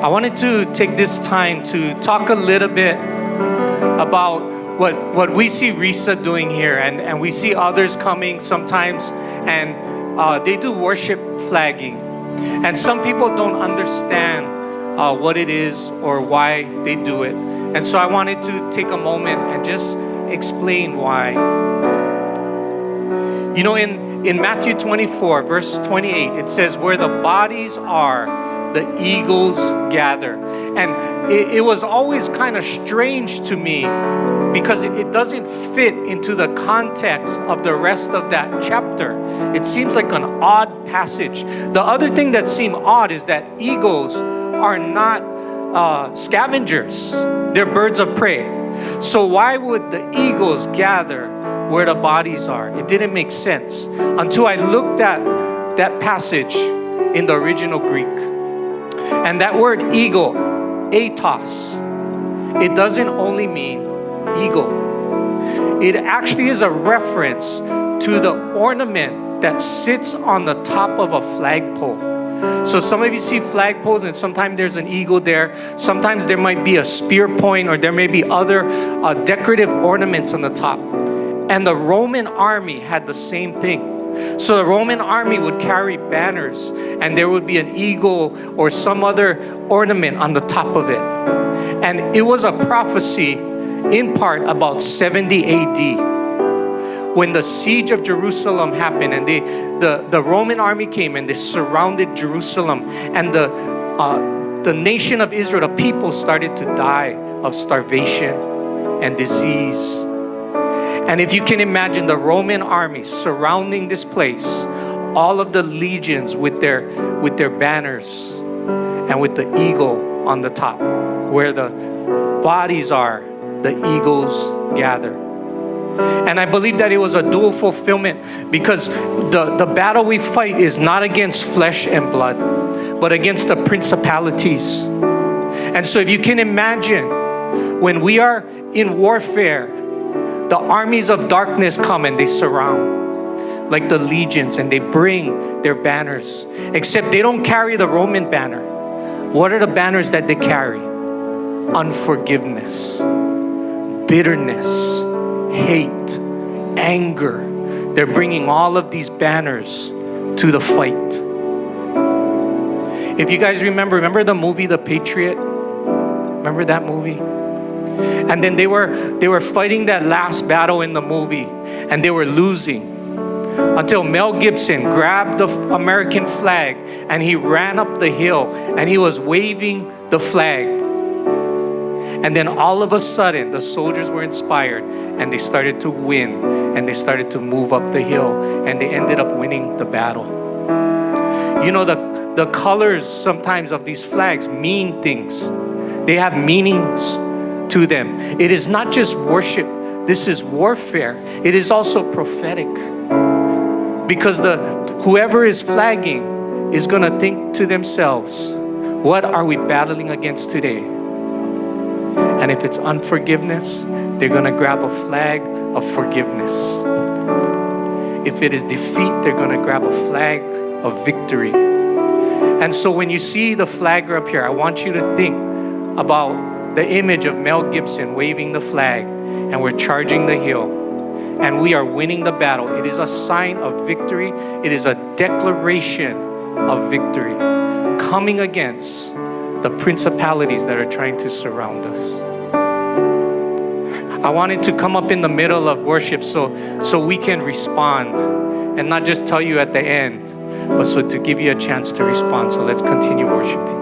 I wanted to take this time to talk a little bit about what we see Risa doing here, and we see others coming sometimes, and they do worship flagging, and some people don't understand what it is or why they do it. And so I wanted to take a moment and just explain why. You know, in Matthew 24 verse 28, it says, where the bodies are, the eagles gather. And it was always kind of strange to me because it doesn't fit into the context of the rest of that chapter. It seems like an odd passage. The other thing that seemed odd is that eagles are not scavengers. They're birds of prey. So why would the eagles gather where the bodies are? It didn't make sense until I looked at that passage in the original Greek. And that word eagle, atos, it doesn't only mean eagle. It actually is a reference to the ornament that sits on the top of a flagpole. So some of you see flagpoles and sometimes there's an eagle there. Sometimes there might be a spear point, or there may be other decorative ornaments on the top. And the Roman army had the same thing. So the Roman army would carry banners, and there would be an eagle or some other ornament on the top of it. And it was a prophecy in part about 70 AD, when the siege of Jerusalem happened, and the Roman army came and they surrounded Jerusalem, and the nation of Israel, the people, started to die of starvation and disease. And if you can imagine the Roman army surrounding this place, all of the legions with their banners and with the eagle on the top, where the bodies are, the eagles gather. And I believe that it was a dual fulfillment, because the battle we fight is not against flesh and blood, but against the principalities. And so if you can imagine, when we are in warfare, the armies of darkness come and they surround like the legions, and they bring their banners, except they don't carry the Roman banner. What are the banners that they carry? Unforgiveness, bitterness, hate, anger. They're bringing all of these banners to the fight. If you guys remember the movie The Patriot? Remember that movie? And then they were fighting that last battle in the movie, and they were losing until Mel Gibson grabbed the American flag and he ran up the hill and he was waving the flag. And then all of a sudden the soldiers were inspired and they started to win, and they started to move up the hill, and they ended up winning the battle. You know, the colors sometimes of these flags mean things. They have meanings to them. It is not just worship. This is warfare. It is also prophetic, because whoever is flagging is going to think to themselves, what are we battling against today? And if it's unforgiveness, they're going to grab a flag of forgiveness. If it is defeat, they're going to grab a flag of victory. And so when you see the flagger up here, I want you to think about the image of Mel Gibson waving the flag, and we're charging the hill, and we are winning the battle. It is a sign of victory. It is a declaration of victory, coming against the principalities that are trying to surround us. I wanted to come up in the middle of worship so we can respond, and not just tell you at the end, but so to give you a chance to respond. So let's continue worshiping.